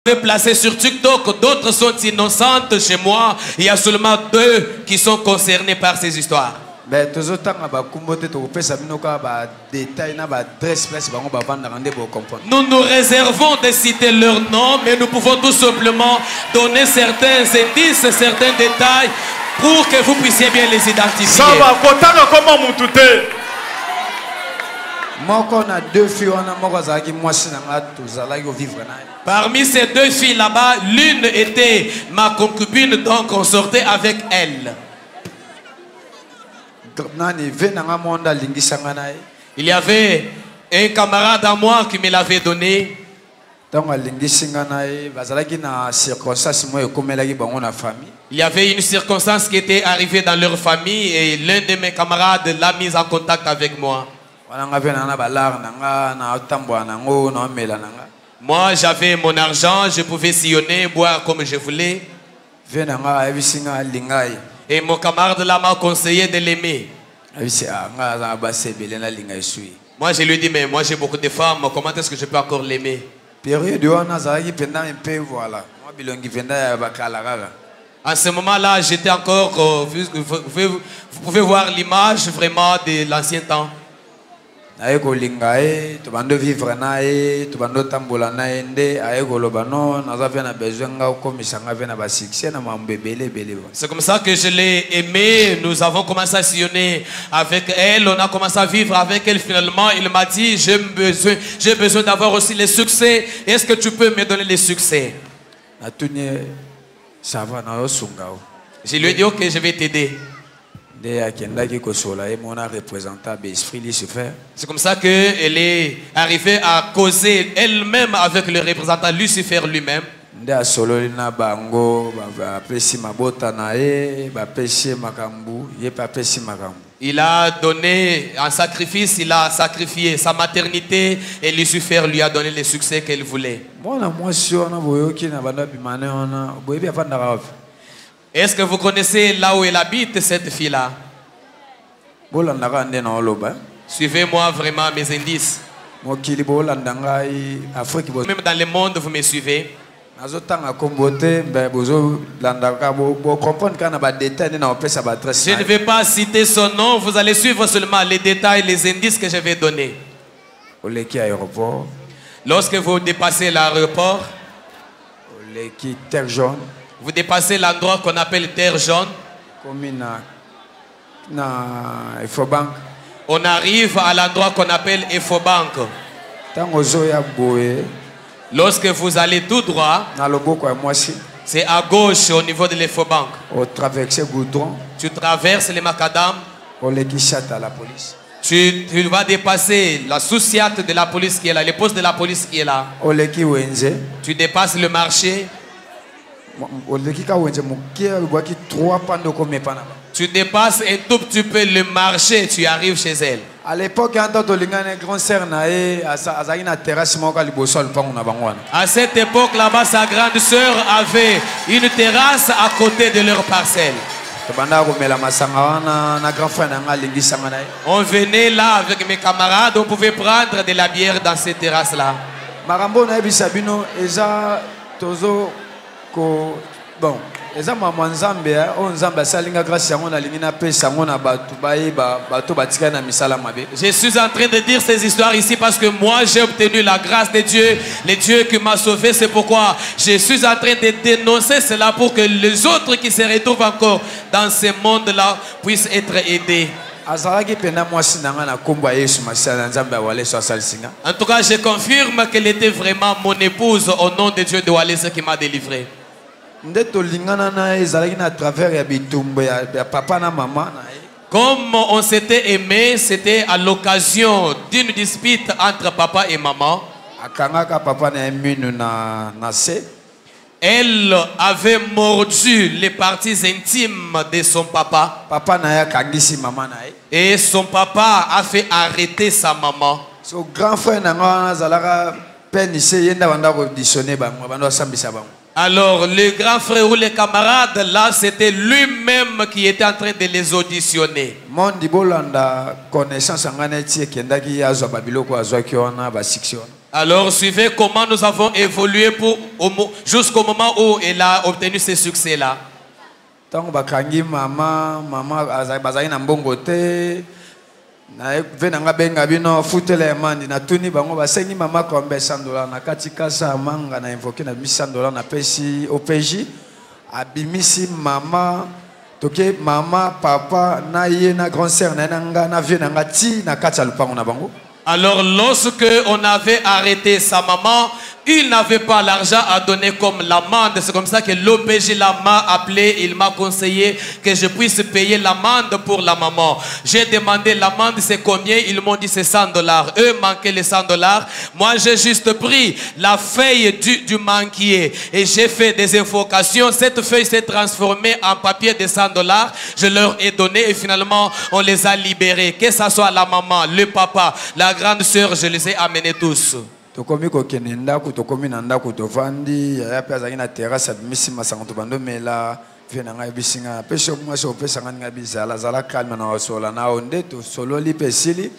Placé sur TikTok, d'autres sont innocentes chez moi. Il y a seulement 2 qui sont concernés par ces histoires. Nous nous réservons de citer leur nom, mais nous pouvons tout simplement donner certains indices, certains détails pour que vous puissiez bien les identifier. Parmi ces 2 filles là-bas, l'une était ma concubine, donc on sortait avec elle. Il y avait un camarade à moi qui me l'avait donné. Il y avait une circonstance qui était arrivée dans leur famille et l'un de mes camarades l'a mise en contact avec moi. Moi, j'avais mon argent, je pouvais sillonner, boire comme je voulais. Et mon camarade là m'a conseillé de l'aimer. Moi, je lui ai dit, mais moi j'ai beaucoup de femmes, comment est-ce que je peux encore l'aimer? En ce moment-là, j'étais encore... vous pouvez voir l'image vraiment de l'ancien temps. Il C'est comme ça que je l'ai aimé. Nous avons commencé à sillonner avec elle. On a commencé à vivre avec elle. Finalement, il m'a dit, j'ai besoin d'avoir aussi les succès. Est-ce que tu peux me donner les succès? Je lui ai dit, ok, je vais t'aider. C'est comme ça qu'elle est arrivée à causer elle-même avec le représentant Lucifer lui-même. Il a donné un sacrifice, il a sacrifié sa maternité et Lucifer lui a donné le succès qu'elle voulait. Est-ce que vous connaissez là où elle habite, cette fille-là? Suivez-moi vraiment mes indices. Même dans le monde, vous me suivez. Je ne vais pas citer son nom, vous allez suivre seulement les détails, les indices que je vais donner. Lorsque vous dépassez l'aéroport, vous dépassez l'endroit qu'on appelle Terre Jaune. On arrive à l'endroit qu'on appelle Efobank. Lorsque vous allez tout droit, c'est à gauche au niveau de l'Efobank. Tu traverses les macadam. Tu vas dépasser la sous-siate de la police qui est là, les postes de la police qui est là. Tu dépasses le marché. Tu dépasses un tout petit peu le marché, tu arrives chez elle. À l'époque, à cette époque là-bas, sa grande sœur avait une terrasse à côté de leur parcelle. On venait là avec mes camarades, on pouvait prendre de la bière dans cette terrasse là. Bon, je suis en train de dire ces histoires ici parce que moi j'ai obtenu la grâce de Dieu, le Dieu qui m'a sauvé. C'est pourquoi je suis en train de dénoncer cela pour que les autres qui se retrouvent encore dans ce monde-là puissent être aidés. En tout cas, je confirme qu'elle était vraiment mon épouse au nom de Dieu de Wallace qui m'a délivré. Comme on s'était aimé, c'était à l'occasion d'une dispute entre papa et maman. Elle avait mordu les parties intimes de son papa. Et son papa a fait arrêter sa maman. Son grand frère alors le grand frère ou les camarades là, c'était lui-même qui était en train de les auditionner. Alors suivez comment nous avons évolué jusqu'au moment où il a obtenu ce succès-là. Tant bakangi maman bazali na mbongo te na venanga benga bino futele mandi na tuni bango basengi mama kombe $100 na katika sa manga na invoquer na $100 na pesi OPJ abimisi mama toke mama papa na ye na grand sœur na nanga na vie nanga ti na katia lupango na bango. Alors lorsque on avait arrêté sa maman, il n'avait pas l'argent à donner comme l'amende. C'est comme ça que l'OPJ m'a appelé, il m'a conseillé que je puisse payer l'amende pour la maman. J'ai demandé l'amende c'est combien, ils m'ont dit c'est $100. Eux manquaient les $100. Moi j'ai juste pris la feuille du manquier et j'ai fait des invocations. Cette feuille s'est transformée en papier de $100. Je leur ai donné et finalement on les a libérés. Que ce soit la maman, le papa, la grande sœur, je les ai amenés tous. Tokomi kokende ndako tokomi na ndako tovandi ya pe azali na terrasse abimisi masango to bando mela vie na ngai bisinga peso mwasi opesa ngani bizala zala calme na osola na onde to sololi pesili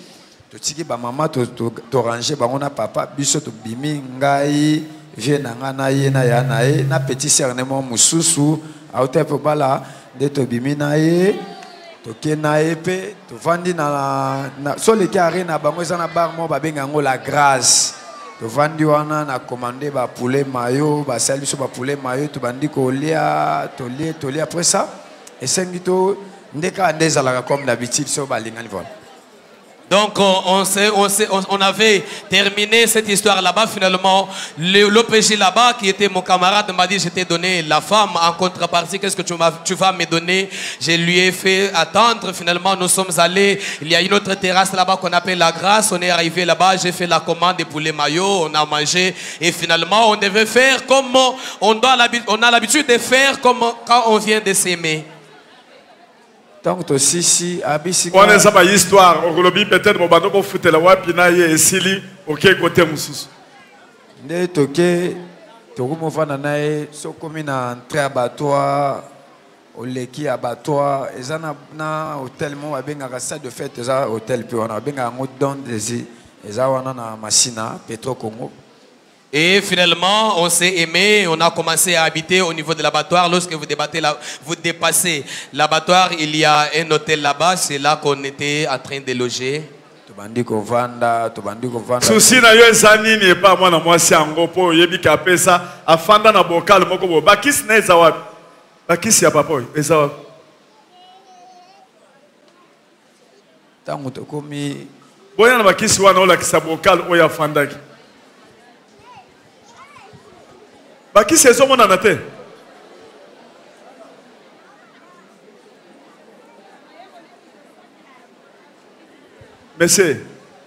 to tiki ba mama to ranger bango na papa biso to bimi ngai vie na ngana ye na ya na ye na petit sœur ne mo mususu auto pe bala de to bimi na ye to kena ye pe to vandi na so le carré na bango za na bar mo ba benga ngo la grâce. Vandi wana na commandé ba poulet mayo ba sali so ba poulet mayo to bandi ko lia to lia après ça et sengito ndeka ndezala comme d'habitude so ba lingani voilà. Donc on avait terminé cette histoire là-bas. Finalement, l'OPJ là-bas, qui était mon camarade, m'a dit je t'ai donné la femme en contrepartie. Qu'est-ce que tu vas me donner? Je lui ai fait attendre. Finalement, nous sommes allés. Il y a une autre terrasse là-bas qu'on appelle la Grâce. On est arrivé là-bas. J'ai fait la commande des poulets maillots. On a mangé. Et finalement, on devait faire comme on a l'habitude de faire comme quand on vient de s'aimer. Donc to sisi abisi on est pas histoire on lobi peut-être mo bando ko futela wapi na ye esili OK côté mususu nde toke to ko mo fana nae so komi na entrée abattoir oleki abattoir ezana na hôtel mo abenga sa de fête eza hôtel puis on a benga ngo don desi eza wana na Masina Petro Congo. Et finalement, on s'est aimé, on a commencé à habiter au niveau de l'abattoir. Lorsque vous dépassez l'abattoir, il y a un hôtel là-bas, c'est là qu'on était en train de loger. Souci na yo ezani ni pas moi na mwasi yango po yebi ka pesa afanda na bokal moko bo bakisi na ezawa bakisi ya papa ezawa tango to komi boya na bakisi wana ola kisa bokal oya fandaki bakisi ezomona na te Monsieur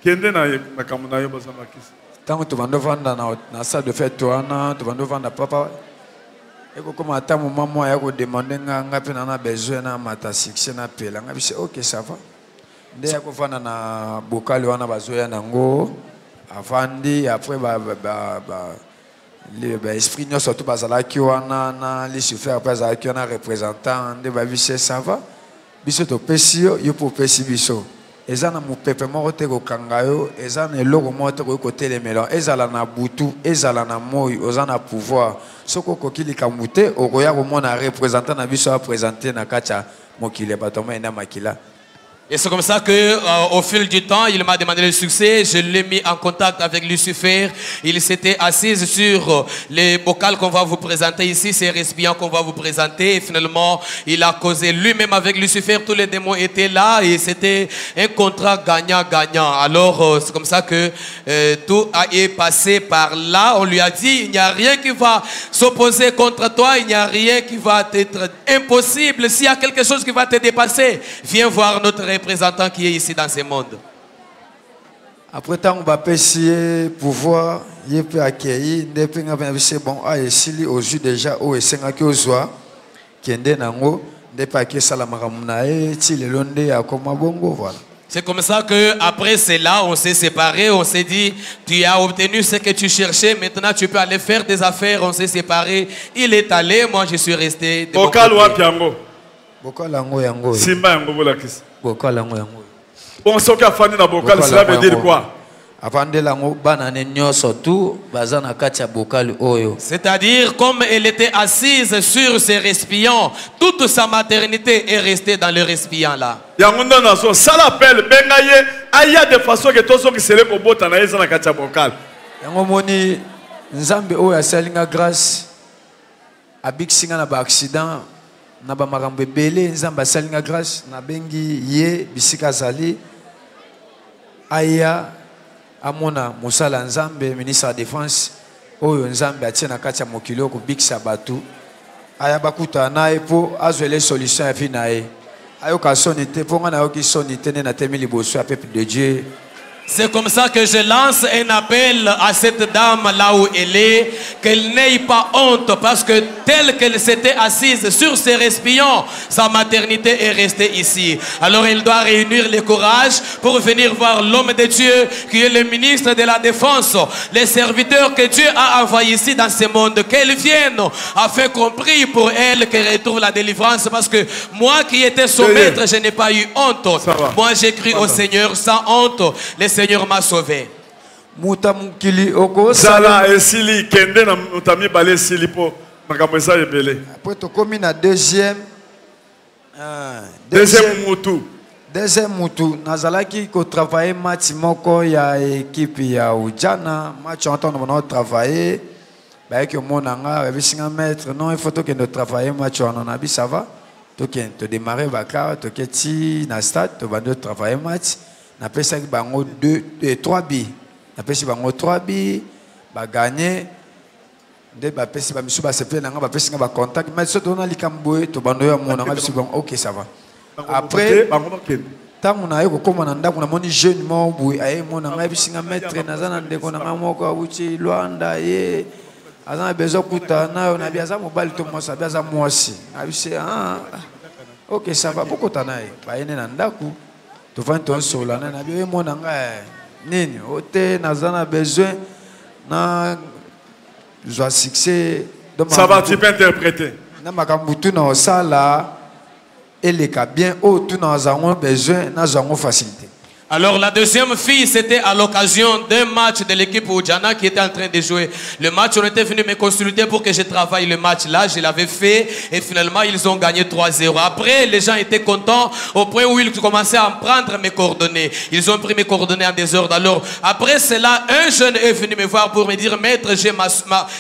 kende na kamuna yo baza bakisi tango to bando vanda na salle de fête wana to bando vanda papa eko koma ata moment moi ya ko demander nga pe na besoin na mata succès na pela nga bise OK ça va nde ya ko vanda na bokali wana bazoya nango avandi après le esprit nous surtout bazala ki wana na les chauffeurs après bazala ki wana représentant de bavise ça va biso to pesio yo po pesi biso ezana mu pepe moko te ko kangayo ezana eloko moko te ko kotelemela ezala na butu ezala na moi ozana pouvoir soko kokilika mute okoya ko mona représentant na biso a présenter na kacha mokile batoma ina makila. Et c'est comme ça que, au fil du temps, il m'a demandé le succès. Je l'ai mis en contact avec Lucifer. Il s'était assis sur les bocals qu'on va vous présenter ici, ces récipients qu'on va vous présenter. Et finalement, il a causé lui-même avec Lucifer. Tous les démons étaient là et c'était un contrat gagnant-gagnant. Alors, c'est comme ça que tout a été passé par là. On lui a dit, il n'y a rien qui va s'opposer contre toi. Il n'y a rien qui va être impossible. S'il y a quelque chose qui va te dépasser, viens voir notre représentant qui est ici dans ce monde. Après tant on va pêcher pouvoir y peut accueillir des pinga c'est bon ah et s'il au jus déjà au esenga ki ozwa kende nango des paquets salamaka munae ti le londe ya koma bongo voilà. C'est comme ça que après cela on s'est séparés, on s'est dit tu as obtenu ce que tu cherchais, maintenant tu peux aller faire des affaires, on s'est séparés. Il est allé, moi je suis resté. Bokal wapi yango? Bokal yango. Simba yango bolakisi. Bokal yango. Bon, ce qui a fini dans Bokal, cela veut dire quoi? C'est-à-dire, comme elle était assise sur ses récipients, toute sa maternité est restée dans le récipient là. Ça l'appelle Bengaye. Aya de façon que tout ce qui se lève au bout, na yeza na katia bocal. Yangomoni nzambe oyo asalinga grâce abiksinga na ba accident na ba makambo ebele nzambe asalinga grâce na bengi ye bisika zali aya amona musala nzambe ministre de défense oyo nzambe atie na katia mokili ko bikisa batu aya bakuta naye po azwele solution ya finaye. C'est comme ça que je lance un appel à cette dame là où elle est, qu'elle n'ait pas honte parce que telle qu'elle s'était assise sur ses récipients, sa maternité est restée ici. Alors elle doit réunir le courage pour venir voir l'homme de Dieu qui est le ministre de la Défense, les serviteurs que Dieu a envoyés ici dans ce monde, qu'elle vienne afin qu'on prie pour elle, qu'elle retrouve la délivrance parce que moi qui étais son maître, je n'ai pas eu honte. Moi j'ai cru au Seigneur sans honte. Le Seigneur m'a sauvé. Sala esili kende na mutami balé silipo makamweza ebele. Après to komi na deuxième mutu nazalaki ko travailler match moko ya équipe ya Ujana match on a travailler ba ke mona nga bisinga maître non il faut que nous travailler match on a bi ça va to démarrer bakar to keti na stade to bando travailler match. Na pesa ki bango 3 bi. Na pesa bango 3 bi ba gagner de ba pesa ba misu ba sepe na nga ba pesa ba contact mais so dona likambo to bando ya mona nga bisu bon OK ça va. Après tangu na yeko koma na ndako na moni jeune mo bu aye mona nga bisinga maître na zana ndeko na nga moko uchi Luanda ye azana bezo kuta na na biaza mobile to mo sa biaza mwasi. Abise OK ça va beaucoup tanaye ba yene na ndako. Tu vas entendre sur la nana, bien mon anga, nini, ote, nazana besoin, na, joie succès. Ça va, tu peux interpréter. Na makambutu na osala, eleka bien, oh, tu n'as avons besoin, n'a avons facilité. Alors la deuxième fille, c'était à l'occasion d'un match de l'équipe Ujana qui était en train de jouer. Le match, on était venu me consulter pour que je travaille le match là. Je l'avais fait et finalement ils ont gagné 3-0. Après, les gens étaient contents au point où ils commençaient à prendre mes coordonnées. Ils ont pris mes coordonnées en désordre. Alors après cela, un jeune est venu me voir pour me dire, maître,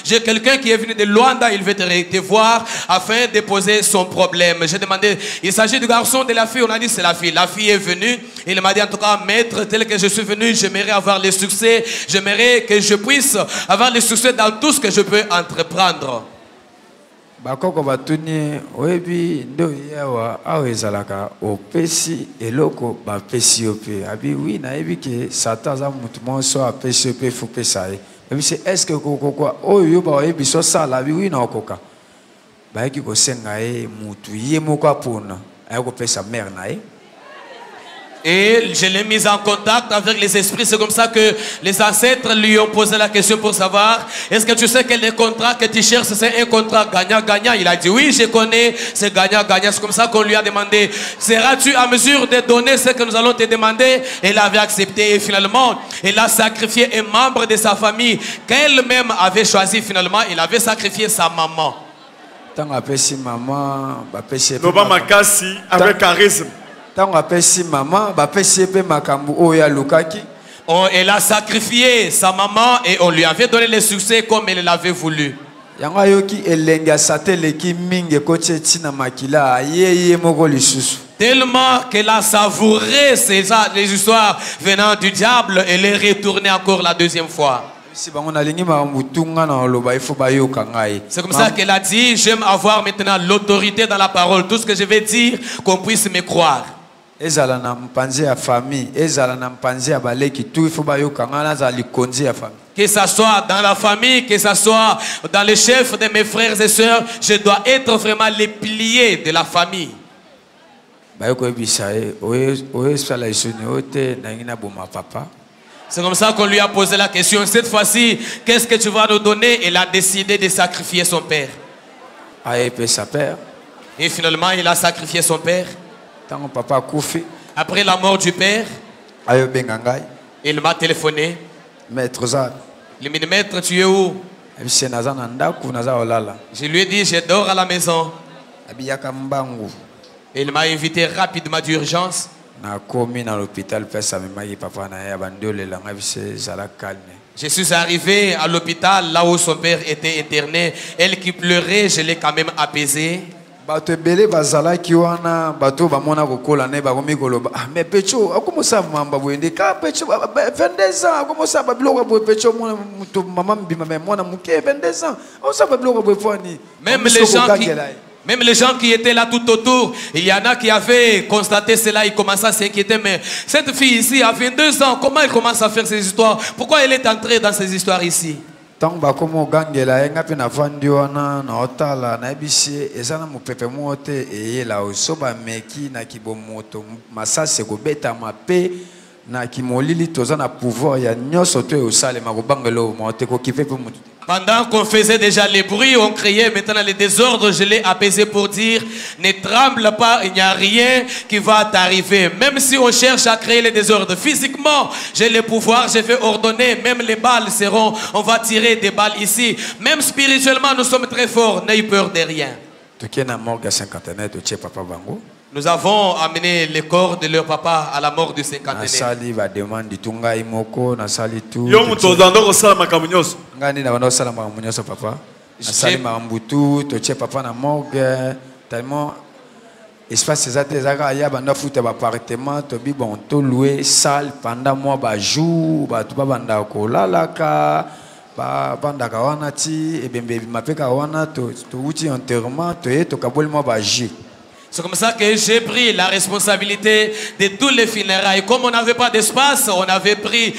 j'ai quelqu'un qui est venu de Luanda, il veut te voir afin de poser son problème. J'ai demandé, il s'agit du garçon, de la fille. On a dit c'est la fille. La fille est venue. Il m'a dit en tout cas, maître, tel que je suis venu, j'aimerais avoir le succès, j'aimerais que je puisse avoir le succès dans tout ce que je peux entreprendre. Bakoko batuni oyebi ndo yawa awezalaka opesi eloko ba pesi ope abi oui na yebi ke satan za mutu monso apesi ope faut pesa e mais c'est est-ce que kokoko oyo ba oyebi so sala abi oui na okoka ba yeki ko senga e mutu ye moko apona ayoko pesa mère na e. Et je l'ai mis en contact avec les esprits. C'est comme ça que les ancêtres lui ont posé la question pour savoir, est-ce que tu sais que le contrat que tu cherches, c'est un contrat gagnant-gagnant? Il a dit, oui, je connais, c'est gagnant-gagnant. C'est comme ça qu'on lui a demandé, seras-tu à mesure de donner ce que nous allons te demander? Elle avait accepté et finalement, elle a sacrifié un membre de sa famille qu'elle-même avait choisi finalement. Il avait sacrifié sa maman. Tant apprécié maman, apprécié. Makasi avec charisme. Elle a sacrifié sa maman et on lui avait donné le succès comme elle l'avait voulu. Tellement qu'elle a savouré les histoires venant du diable, elle est retournée encore la deuxième fois. C'est comme ça qu'elle a dit, j'aime avoir maintenant l'autorité dans la parole. Tout ce que je vais dire, qu'on puisse me croire. Que ça soit dans la famille, que ça soit dans les chefs de mes frères et sœurs, je dois être vraiment les piliers de la famille. C'est comme ça qu'on lui a posé la question. Cette fois-ci, qu'est-ce que tu vas nous donner? Elle a décidé de sacrifier son père. Et finalement, il a sacrifié son père. Après la mort du père, il m'a téléphoné. Maître Zad. Le maître, tu es où? Je lui ai dit, je dors à la maison. Et il m'a invité rapidement d'urgence. Je suis arrivé à l'hôpital là où son père était interné. Elle qui pleurait, je l'ai quand même apaisé. Bato belé bazala ki wana bato bamona kokola ne bakomi koloba mais pecho akomo sa mamba boende ka pecho 22 ans akomo sa babilo ko pecho mona muto mama mbima mais mona muke 22 ans on sa babilo ko foni même les gens qui étaient là tout autour, il y en a qui avaient constaté cela, ils commençaient à s'inquiéter. Mais cette fille ici a 22 ans, comment elle commence à faire ces histoires? Pourquoi elle est entrée dans ces histoires ici? Tant bakomo gangela enga pe na vandi wana na otala na ebisi ezana mupepe mote eyela osoba meki na kibomoto masase ko beta mape na kimolili toza na pouvoir ya nyoso to osale makobangelo mote ko kipe pe mutu. Pendant qu'on faisait déjà les bruits, on criait maintenant les désordres, je l'ai apaisé pour dire, ne tremble pas, il n'y a rien qui va t'arriver. Même si on cherche à créer les désordres, physiquement, j'ai le pouvoir, je vais ordonner, même les balles seront, on va tirer des balles ici. Même spirituellement, nous sommes très forts, n'ayez peur de rien. Nous avons amené les corps de leur papa à la mort du cinquantenaire. Espace exact ya banda futa ba appartement to bi bon to louer salle pendant mois ba jour ba to ba banda ko lalaka ba banda ka wana ti e bembe mapeka wana to uti enterrement to e to kabol mois ba j. C'est comme ça que j'ai pris la responsabilité de tous les funérailles. Comme on n'avait pas d'espace, on avait pris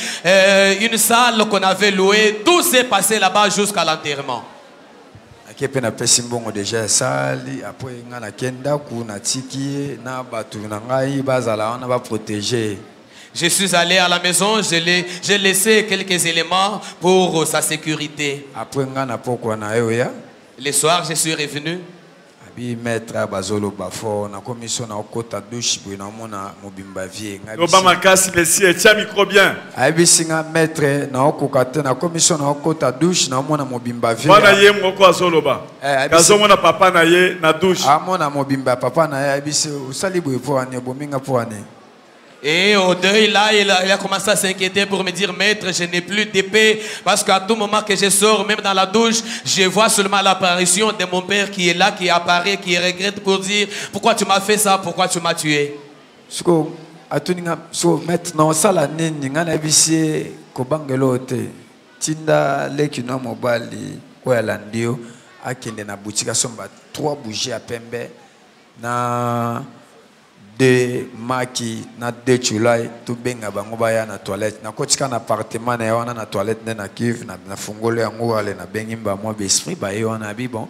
une salle qu'on avait louée. Tout s'est passé là-bas jusqu'à l'enterrement. Déjà sali après ngana kenda kuna tiki na batu na ngai bazala wana ba protéger. Je suis allé à la maison, j'ai laissé quelques éléments pour sa sécurité. Après ngana poko na yo ya. Le soir, je suis revenu. Abi maître bazolo bafo na commission na okota douche bo na mona mobimba vie ngabi. Obama kasi monsieur tia micro bien. Abi singa maître na okokata na commission na okota douche na mona mobimba vie. Bana ye moko azoloba. Kazo mona papa na ye na douche. Amona mobimba papa na ye abi se usali bo po ani bominga po ani. Et au deuil, là, il a commencé à s'inquiéter pour me dire, maître, je n'ai plus d'épée. Parce qu'à tout moment que je sors, même dans la douche, je vois seulement l'apparition de mon père qui est là, qui apparaît, qui regrette pour dire, pourquoi tu m'as fait ça, pourquoi tu m'as tué. Maintenant, ça la nini, ngana bisi kobangelote. Tinda lekino mobali oyalandio akende na boutique somba 3 bougies à pembe na de maki na de chulai to benga bango baya na toilette na kotika na appartement na wana na toilette na kiv na fungolo yango ale na bengi mba mo esprit ba yo na bi bon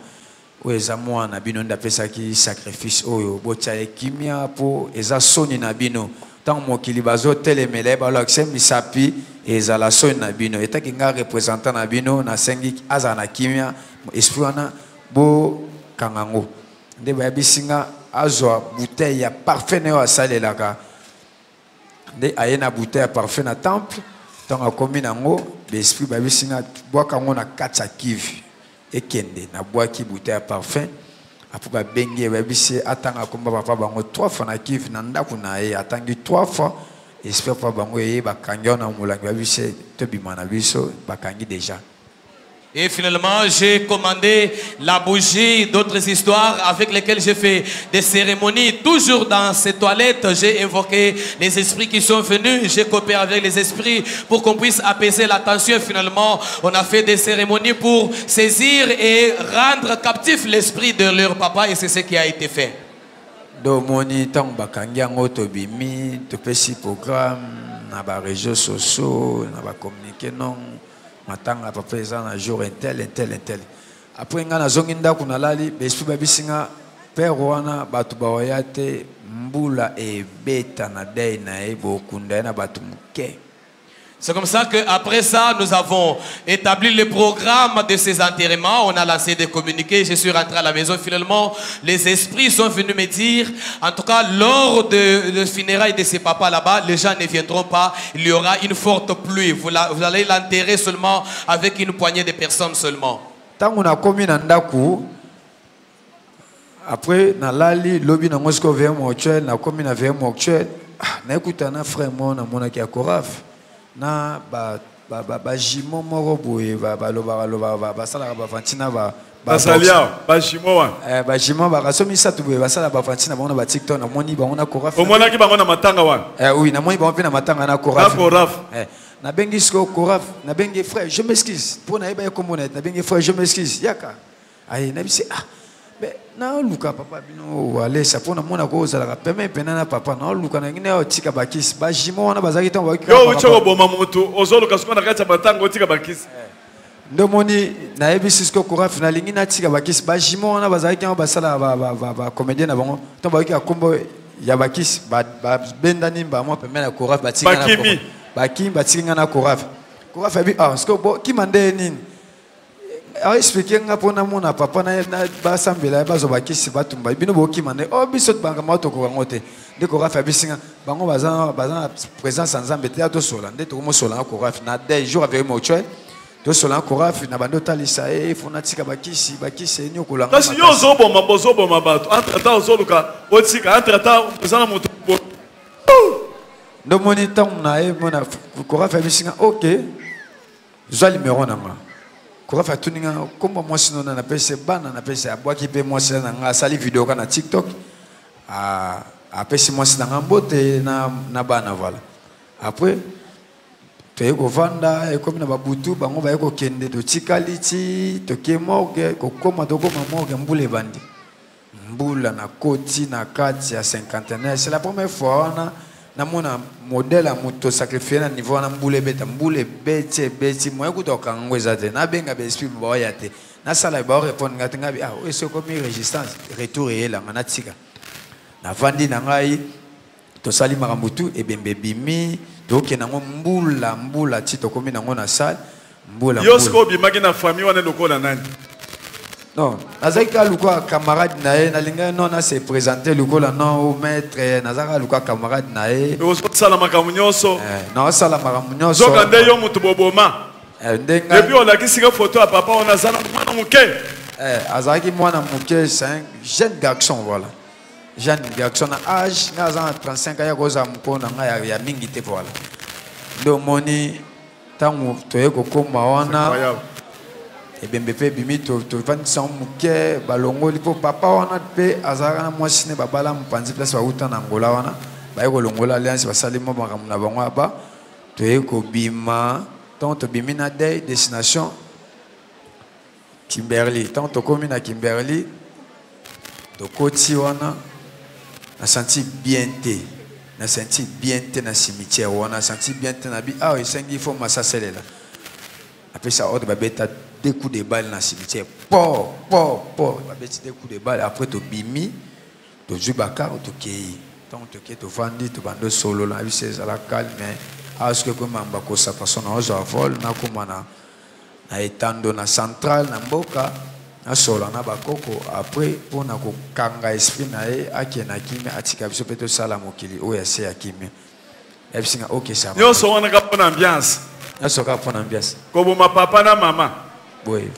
o eza mo na bino nda pesa ki sacrifice oyo botia ekimia po eza soni na bino tant mokili bazo telemele ba lo ksem misapi eza la soni na bino etaki nga représentant na bino na sengi aza na kimia esprit wana bo kangango nde ba bisinga azwa bouteille ya parfum na yo asalelaka nde aye na bouteille ya parfum na temple ntango akomi nango baesprit babisinga bwaka yango na kati ya kivi ekende na bwaki bouteille ya parfum apo babengi ye babisi atanga akomba papa bango 3 fois na kivi na ndako na ye atangi 3 fois esprit papa bango eye bakangi yo na molangi babisi tobima na biso bakangi déjà. Et finalement, j'ai commandé la bougie, d'autres histoires avec lesquelles j'ai fait des cérémonies. Toujours dans ces toilettes, j'ai invoqué les esprits qui sont venus. J'ai coopéré avec les esprits pour qu'on puisse apaiser la tension. Finalement, on a fait des cérémonies pour saisir et rendre captif l'esprit de leur papa. Et c'est ce qui a été fait. Domoni tang bakangi yango tobimi topesi programme na ba réseaux sociaux na ba communiquer non. Matanga papa eza na jour intel. Après nga na zongi ndako na lali besprit babisinga père wana batu bawaya te mbula ebeta na dei na ebo kunda na batu muke. C'est comme ça qu'après ça, nous avons établi le programme de ces enterrements. On a lancé des communiqués. Je suis rentré à la maison. Finalement, les esprits sont venus me dire, en tout cas, lors de funérailles de ces papas là-bas, les gens ne viendront pas. Il y aura une forte pluie. Vous allez l'enterrer seulement avec une poignée de personnes seulement. Tant qu'on a commis dans Ndaku, après, dans l'ali, lobby dans Moscou vers mortuel, na commis dans vers mortuel, na écoute un frère mon qui a Koraf. Na ba jimo moro boye ba sala ba fantina ba salia ba jimo wa ba jimo ba kasomi satu boye ba sala ba fantina ba ba TikTok na moni ba ona Koraf o mona ki ba na matanga wa oui na moni ba pe na matanga na Koraf na bengi sko Koraf na bengi frère je m'excuse pour na eba ko monet na bengi frère je m'excuse yaka ai na bisi na luka papa bino wale sapona mona ko zala peme penana papa na luka na ngine otika bakisi ba jimo wana bazaki tan ba yo ucho boma mutu ozoluka siko na kacha batanga otika bakisi ndo moni na ebisi ko kora finali ngina tika bakisi ba jimo wana bazaki tan basala ba comédien na bango tan ba ki akombo ya bakisi ba bendani ba mo peme na kora batika na bakimi batika na kora abi sko bo ki mande nini a expliqué nga pona mona papa na ba sambela ba zo bakisi batumba bino boki mane o bisot banga mato ko ngote de ko rafa bisinga bango bazana présence ensemble te to sola nde to mo sola ko rafa na des jours avec mo chwe to sola ko rafa na bando talisa e fona tika bakisi ni ko la parce yo zo bo mabato entre temps zo luka o tika entre temps bazana moto ndo moni tam na e mona ko rafa bisinga OK zo numéro na ma Korafa tuninga komba mwasi nona na pese bana na pese abwaki pe mwasi na nga sali video kana TikTok a pese mwasi na mbote na bana voilà après to eko vanda e comme na babutu bango ba eko kende to tikaliti to kemoge ko koma to koma moge mbule bandi mbula na koti na kati ya 50. C'est la première fois na mona modèle a moto sacrifié na niveau na mbule beti moi kutoka ngweza te na benga be esprit ba ya te na sala ba répondre ngati ngabi eso comme résistance retour et la manatika na vandi na ngai to sali makambutu e bembe bimi to ke na mbula ti to komi na ngona sal mbula yo sko bimaki na famille wana lokola nani non, Nazaka Luka camarade nae, nalinga non na se présenter Luka non au maître, Nazaka Luka camarade nae. Yo sala makamunyoso. Non sala makamunyoso. Zoka nde yo mutu boboma. Ndenga. Et puis on la kisika photo à papa on a zana mwana muke. Azaki mwana muke c'est un jeune garçon voilà. Jeune garçon à âge, nazana 35 ans ya koza mpona nga ya mingi te voilà. Do moni tangu toyeko koma wana. Et bien bébé bimi to vandi sans muke balongo lipo papa wana pe azara na mwasi ne babala mpanzi place ba uta na ngola wana ba yeko longola alliance basali mo makamuna bango aba to yeko bima tant to bimi na day destination Kimberley tant to komi na Kimberley to koti wana na senti bien te na cimetière wana senti bien te na bi esengi faut masasele là après ça ordre babeta des coups de balle dans le cimetière. Des coups de balle. Après, tu bimi, tu joues bakar, tu kei. Donc, tu vends, tu vends solo. La vie, c'est à la calme. Mais, est-ce que comme un bako sa façon, on a vol, on a comme na étando na centrale, na mboka, na solo, na bakoko. Après, pour na ko kanga esprit na e, aki na kimi, atika biso peto sala mokili, o ya se ya kimi. Et puis, ok, ça va. Yo, so on a une ambiance. Yo, so on a ambiance. Comme ma papa na maman. Oui.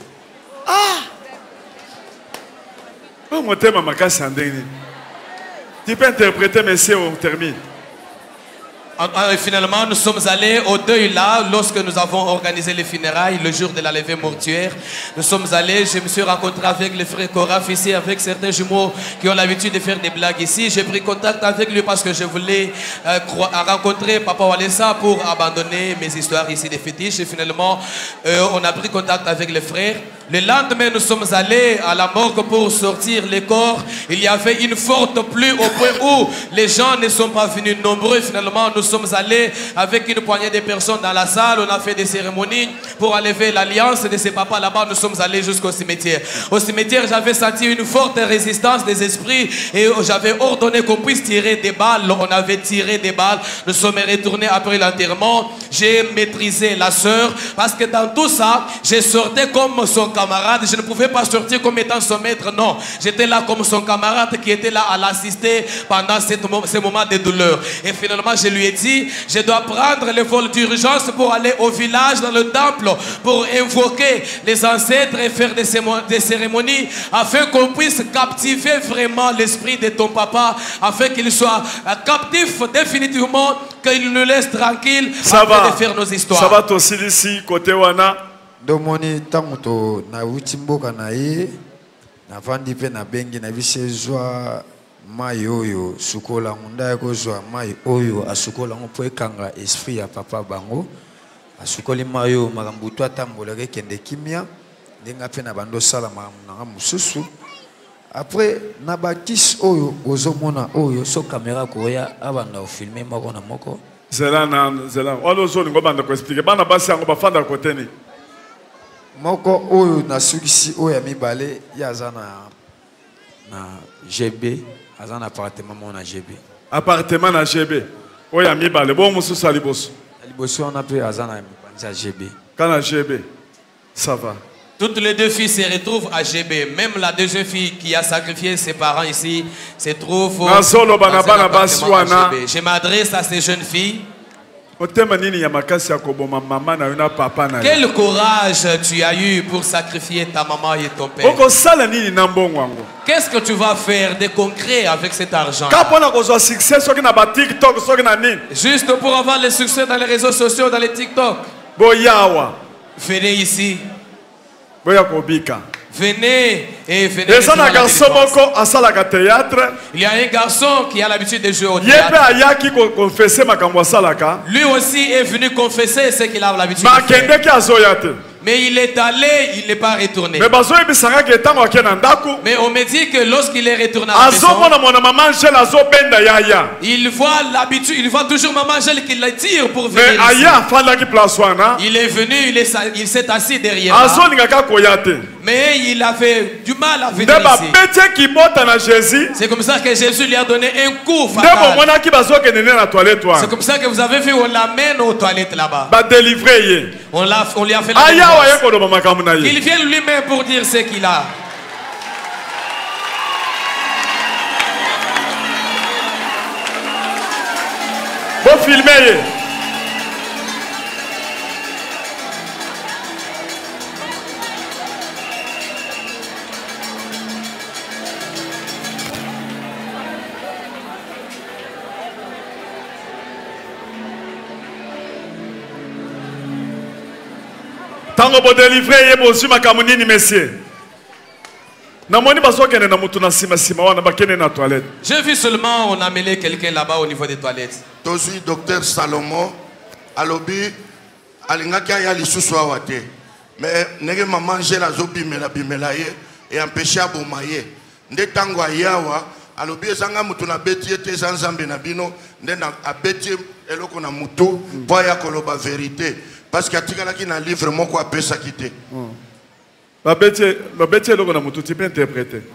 Oh, mon thème, ma casse en dernier. Tu peux interpréter, mais si on termine. Finalement, nous sommes allés au deuil là, lorsque nous avons organisé les funérailles, le jour de la levée mortuaire. Nous sommes allés, je me suis rencontré avec le frère Koraf ici, avec certains jumeaux qui ont l'habitude de faire des blagues ici. J'ai pris contact avec lui parce que je voulais rencontrer Papa Walesa pour abandonner mes histoires ici des fétiches. Et finalement, on a pris contact avec le frère. Le lendemain, nous sommes allés à la morgue pour sortir les corps. Il y avait une forte pluie au point où les gens ne sont pas venus nombreux. Finalement, nous sommes allés avec une poignée de personnes dans la salle. On a fait des cérémonies pour enlever l'alliance de ces papas là-bas. Nous sommes allés jusqu'au cimetière. Au cimetière, j'avais senti une forte résistance des esprits et j'avais ordonné qu'on puisse tirer des balles. On avait tiré des balles. Nous sommes retournés après l'enterrement. J'ai maîtrisé la sœur parce que dans tout ça, j'ai sorti comme son camarade. Je ne pouvais pas sortir comme étant son maître, non. J'étais là comme son camarade qui était là à l'assister pendant ces moments de douleur. Et finalement, je lui ai dit, je dois prendre le vol d'urgence pour aller au village, dans le temple, pour invoquer les ancêtres et faire des cérémonies afin qu'on puisse captiver vraiment l'esprit de ton papa, afin qu'il soit captif définitivement, qu'il nous laisse tranquille afin de faire nos histoires. Ça va aussi ici, côté Wana. Domoni tango na utimboka na ye na vandi pe na bengi na bise zwa mai oyo sukola ngunda ko zwa mai oyo asukola ngo ekanga esprit ya papa bango asukoli mai oyo makambuto atambola ke kende kimia ndenga pe na bando sala na mususu après na bakis oyo ozomona oyo so caméra ko ya abanda o filmer moko na moko zela walo zo ngo banda ko expliquer bana basi yango bafanda côté ni moko oyo na sukisi oyo ya mibale ya azana na GB azana appartement mo na GB appartement na GB oyo ya mibale bon mususu aliboso on a pu azana à GB kana GB ça va. Toutes les deux filles se retrouvent à GB. Même la deuxième fille qui a sacrifié ses parents ici se trouve dans un appartement à GB. Je m'adresse à ces jeunes filles. Quel courage tu as eu pour sacrifier ta maman et ton père? Qu'est-ce que tu vas faire de concret avec cet argent? Juste pour avoir le succès dans les réseaux sociaux, dans les TikTok. Venez ici. Venez et venez. Il y a un garçon qui a l'habitude de jouer au théâtre. Lui aussi est venu confesser ce qu'il a l'habitude de faire. Mais il est allé, il n'est pas retourné. Mais on me dit que lorsqu'il est retourné à la maison, il voit l'habitude, il voit toujours maman Angèle qui le tire pour venir ici. Il est venu, il s'est assis derrière là. Mais il avait du mal à venir ici. C'est comme ça que Jésus lui a donné un coup fatal. C'est comme ça que vous avez vu, on l'amène aux toilettes là-bas. On lui a fait la délivrance. Il vient lui-même pour dire ce qu'il a. Bon filmer. Tango bo délivrer yebo su makamuni ni monsieur. Namoni bazokene na mutu na sima wana bakene na toilette. J'ai vu seulement on a amené quelqu'un là-bas au niveau des toilettes. Tozui docteur Salomon alobi alingaki ya lisusu awate. Mais nege maman Angela bimela ye et empêcher abomaye. Nde tango ayawa alobi ezanga mutu na beti te zanzambe na bino nde na abeti eloko na mutu po ya koloba vérité. Parce qu'il y a un livre qui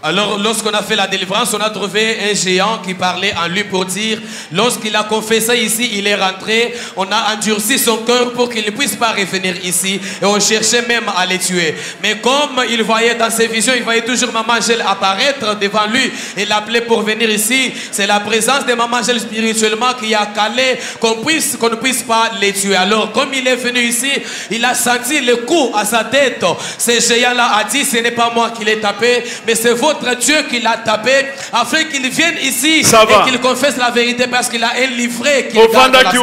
alors lorsqu'on a fait la délivrance, on a trouvé un géant qui parlait en lui pour dire, lorsqu'il a confessé ici, il est rentré, on a endurci son cœur pour qu'il ne puisse pas revenir ici et on cherchait même à les tuer. Mais comme il voyait dans ses visions, il voyait toujours Maman Angèle apparaître devant lui et l'appeler pour venir ici. C'est la présence de Maman Angèle spirituellement qui a calé qu'on ne puisse pas les tuer. Alors comme il est venu ici, il a senti le coup à sa tête. Ce géant-là a dit, ce n'est pas moi qui l'ai tapé, mais c'est votre Dieu qui l'a tapé, afin qu'il vienne ici et qu'il confesse la vérité, parce qu'il a un livret qu'il garde dans sa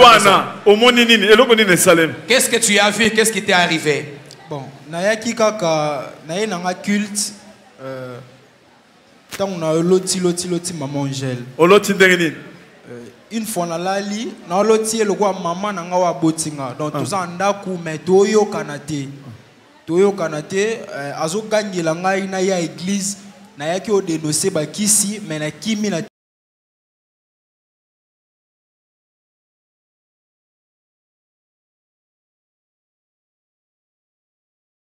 maison. Qu'est-ce que tu as vu? Qu'est-ce qui t'est arrivé? Bon, nayaki kaka naye nanga culte tant on a loti maman Angèle. Oloti ndengeni. Une fois na lali na loti le quoi maman nanga wa botinga. Donc tout ça ndaku mais toyo kanate. toyokana te azogangela ngai na ya église nayaki odénoncer bakisi mais nakimi na